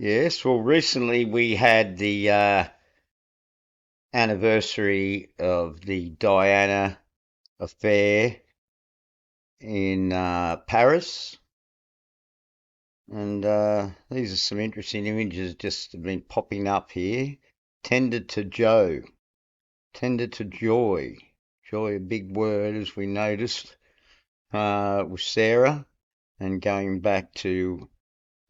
Yes, well, recently we had the anniversary of the Diana affair in Paris, and these are some interesting images just have been popping up here. Tended to Joe, tended to Joy. Joy, a big word, as we noticed, with Sarah, and going back to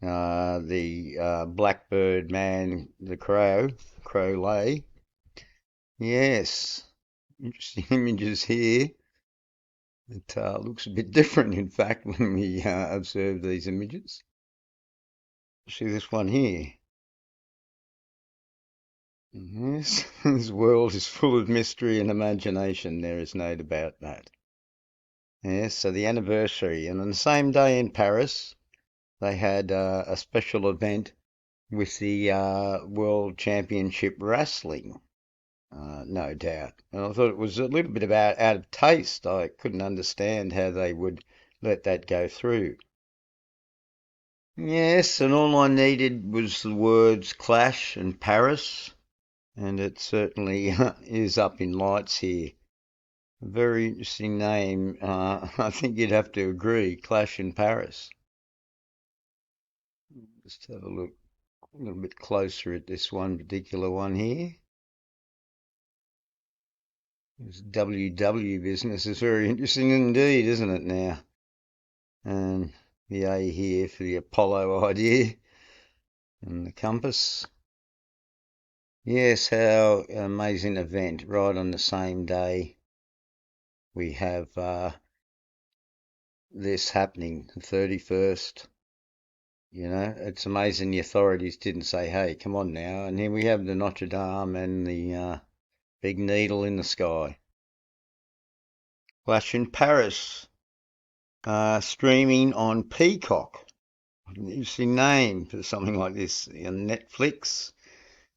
the blackbird man, the crow lay. Yes, interesting images here. It looks a bit different, in fact, when we observe these images. See this one here. Yes, this world is full of mystery and imagination. There is no doubt about that. Yes, so the anniversary, and on the same day in Paris, they had a special event with the World Championship Wrestling. No doubt. And I thought it was a little bit about out of taste. I couldn't understand how they would let that go through. Yes, and all I needed was the words Clash and Paris, and it certainly is up in lights here. A very interesting name. I think you'd have to agree, Clash in Paris. Just have a look a little bit closer at this one particular one here. This WW business is very interesting indeed, isn't it now? And the A here for the Apollo idea and the compass. Yes, how amazing event. Right on the same day we have this happening, the 31st. You know, it's amazing the authorities didn't say, hey, come on now. And here we have the Notre Dame and the big needle in the sky. Flash in Paris, streaming on Peacock. An interesting name for something like this on Netflix.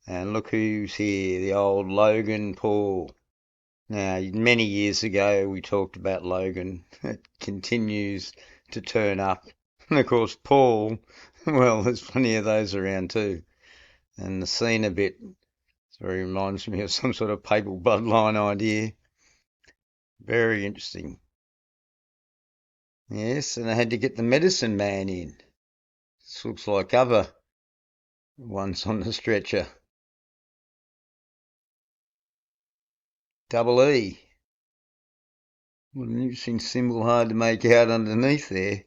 And look who's here, the old Logan Paul. Now, many years ago, we talked about Logan. It continues to turn up. And of course, Paul, well, there's plenty of those around too. And the scene a bit, very reminds me of some sort of papal bloodline idea. Very interesting. Yes, and I had to get the medicine man in. This looks like other ones on the stretcher. Double E. What an interesting symbol, hard to make out underneath there.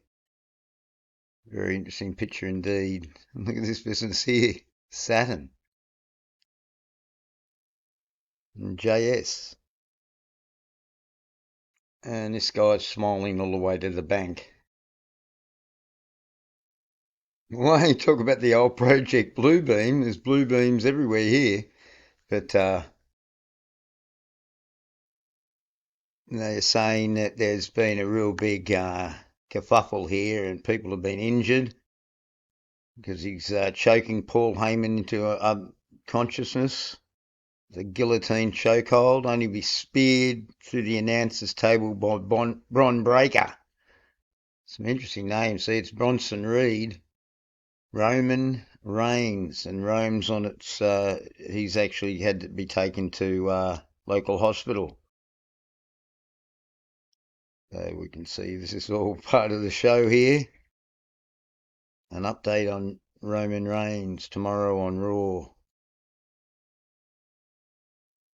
Very interesting picture indeed. And look at this business here. Saturn and JS. And this guy's smiling all the way to the bank. Well, you talk about the old Project Bluebeam. There's blue beams everywhere here. But they're saying that there's been a real big kerfuffle here and people have been injured because he's choking Paul Heyman into unconsciousness. The guillotine chokehold, only be speared through the announcer's table by Bron Breakker. Some interesting names. See, it's Bronson Reed, Roman Reigns, and Rome's on its. He's actually had to be taken to local hospital. So we can see this is all part of the show here. An update on Roman Reigns tomorrow on Raw.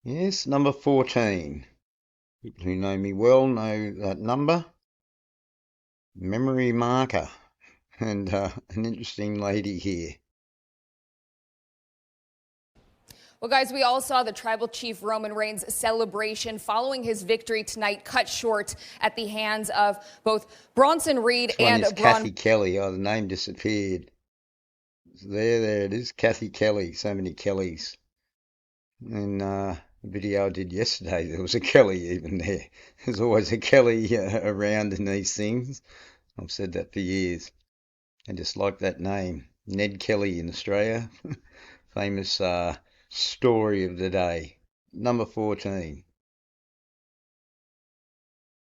Yes, number 14. People who know me well know that number. Memory marker. And an interesting lady here. Well, guys, we all saw the tribal chief Roman Reigns' celebration following his victory tonight, cut short at the hands of both Bronson Reed This one and is Braun. Kathy Kelly. Oh, the name disappeared. There it is, Kathy Kelly. So many Kellys. And the video I did yesterday, there was a Kelly even there. There's always a Kelly around in these things. I've said that for years. I just like that name, Ned Kelly in Australia. Famous story of the day. Number 14.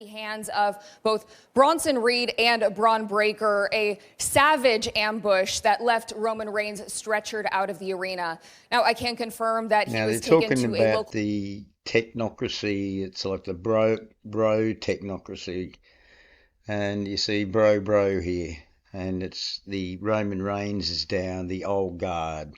Hands of both Bronson Reed and Braun Breaker, a savage ambush that left Roman Reigns stretchered out of the arena. Now, I can confirm that he Now they're was taken talking to a about local the technocracy. It's like the bro technocracy, and you see bro here, and it's the Roman Reigns is down, the old guard.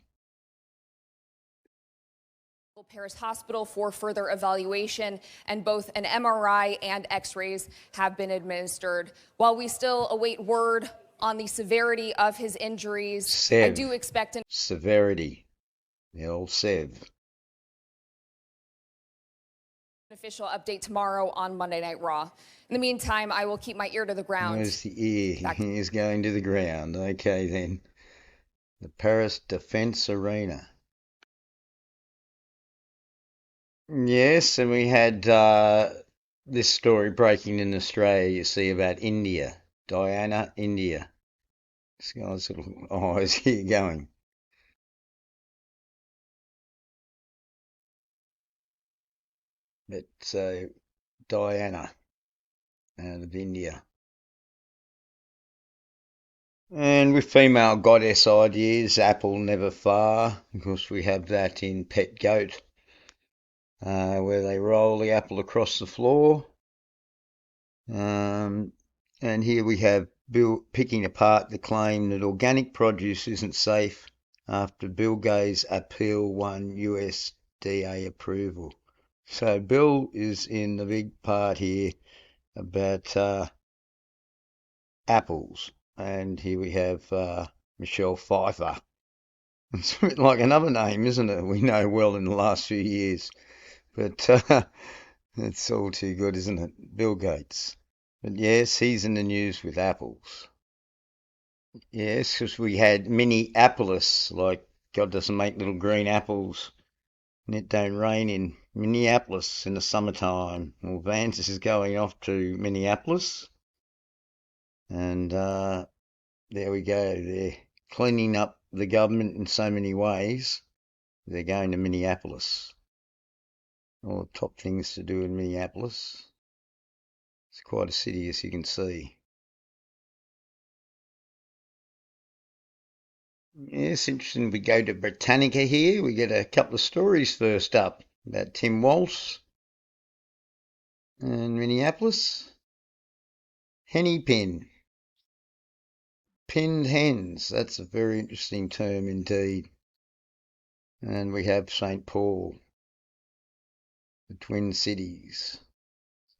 Paris hospital for further evaluation, and both an MRI and x-rays have been administered. While we still await word on the severity of his injuries, I do expect an severity, the old Sev. Official update tomorrow on Monday Night Raw. In the meantime, I will keep my ear to the ground. Where's the ear? He is going to the ground. Okay then. The Paris Defence Arena. Yes, and we had this story breaking in Australia, you see, about India. Diana, India. This guy's little eyes here going. But so, Diana out of India. And with female goddess ideas, Apple never far. Of course, we have that in Pet Goat, where they roll the apple across the floor. And here we have Bill picking apart the claim that organic produce isn't safe after Bill Gates' appeal won USDA approval. So Bill is in the big part here about apples. And here we have Michelle Pfeiffer. It's a bit like another name, isn't it? We know well in the last few years. But it's all too good, isn't it? Bill Gates. But yes, he's in the news with apples. Yes, because we had Minneapolis, like God doesn't make little green apples and it don't rain in Minneapolis in the summertime. Well, Vance is going off to Minneapolis, and there we go. They're cleaning up the government in so many ways. They're going to Minneapolis. All the top things to do in Minneapolis. It's quite a city, as you can see. Yes, interesting. We go to Britannica here. We get a couple of stories first up about Tim Walsh and Minneapolis. Hennepin. Pinned hens. That's a very interesting term indeed. And we have St. Paul, the Twin Cities.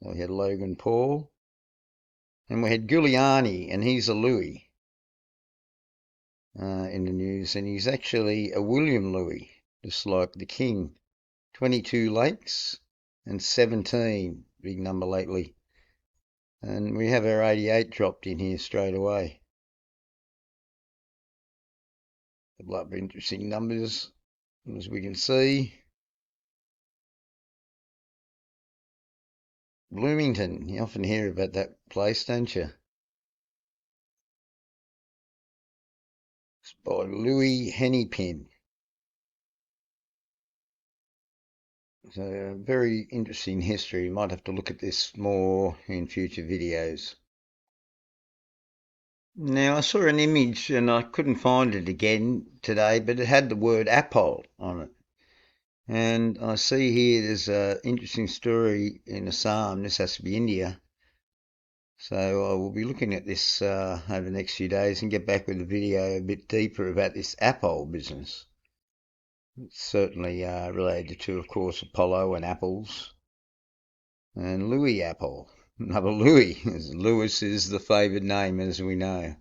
So we had Logan Paul. And we had Giuliani, and he's a Louis in the news. And he's actually a William Louis, just like the King. 22 lakes and 17, big number lately. And we have our 88 dropped in here straight away. A lot of interesting numbers, as we can see. Bloomington, you often hear about that place, don't you? It's by Louis Hennepin. So a very interesting history. You might have to look at this more in future videos. Now I saw an image and I couldn't find it again today, but it had the word apple on it. And I see here there's an interesting story in Assam. This has to be India. So I will be looking at this over the next few days and get back with a video a bit deeper about this apple business. It's certainly related to, of course, Apollo and apples. And Louis Apple. Another Louis. Louis is the favoured name, as we know.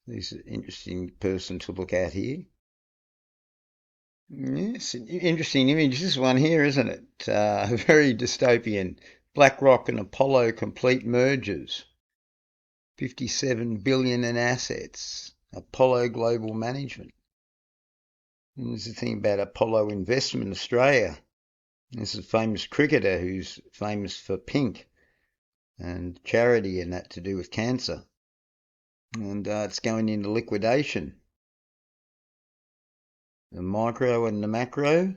He's an interesting person to look at here. Yes, interesting image, this one here, isn't it? Very dystopian. BlackRock and Apollo complete mergers. 57 billion in assets. Apollo Global Management. And there's the thing about Apollo Investment Australia. This is a famous cricketer who's famous for pink and charity and that to do with cancer. And it's going into liquidation. The micro and the macro.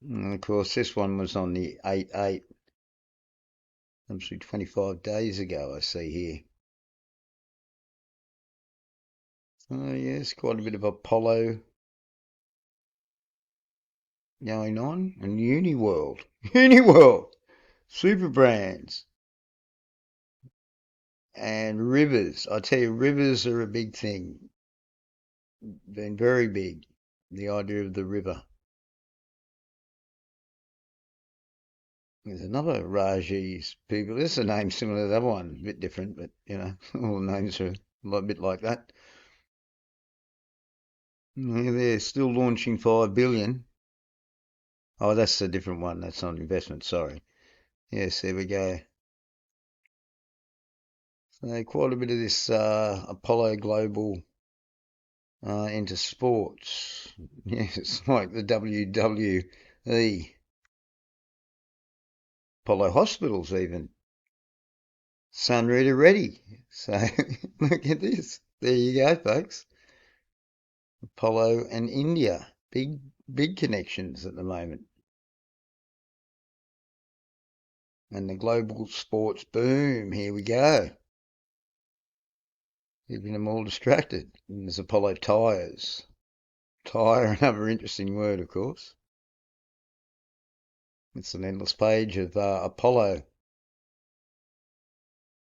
And of course, this one was on the 8-8. Actually 25 days ago, I see here. Oh yes, quite a bit of Apollo going on. And Uniworld. Uniworld! Super brands. And rivers. I tell you, rivers are a big thing. Been very big. The idea of the river. There's another Raji's people. This is a name similar to that one, a bit different, but all the names are a bit like that. Yeah, they're still launching 5 billion. Oh, that's a different one. That's not investment. Sorry. Yes, there we go. So quite a bit of this Apollo Global into sports. Yes, like the WWE, Apollo Hospitals even. Sunreader ready. So look at this. There you go, folks. Apollo and India. Big connections at the moment. And the global sports boom. Here we go. Keeping them all distracted. And there's Apollo tyres. Tyre, another interesting word, of course. It's an endless page of Apollo.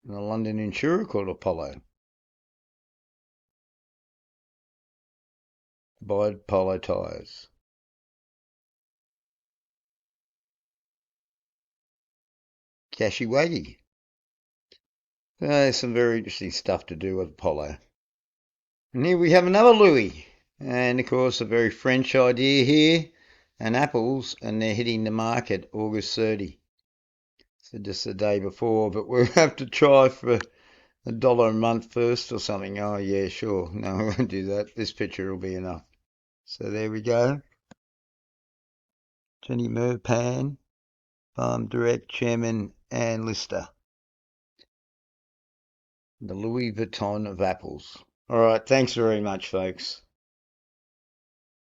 And a London insurer called Apollo. Buy Apollo tyres. Cashy Waggy. There's some very interesting stuff to do with Apollo. And here we have another Louis. And of course, a very French idea here. And apples, and they're hitting the market August 30. So just the day before, but we'll have to try for $1 a month first or something. Oh yeah, sure. No, we won't do that. This picture will be enough. So there we go. Jenny Merpan, Farm Direct Chairman and Lister. The Louis Vuitton of apples. All right, thanks very much, folks.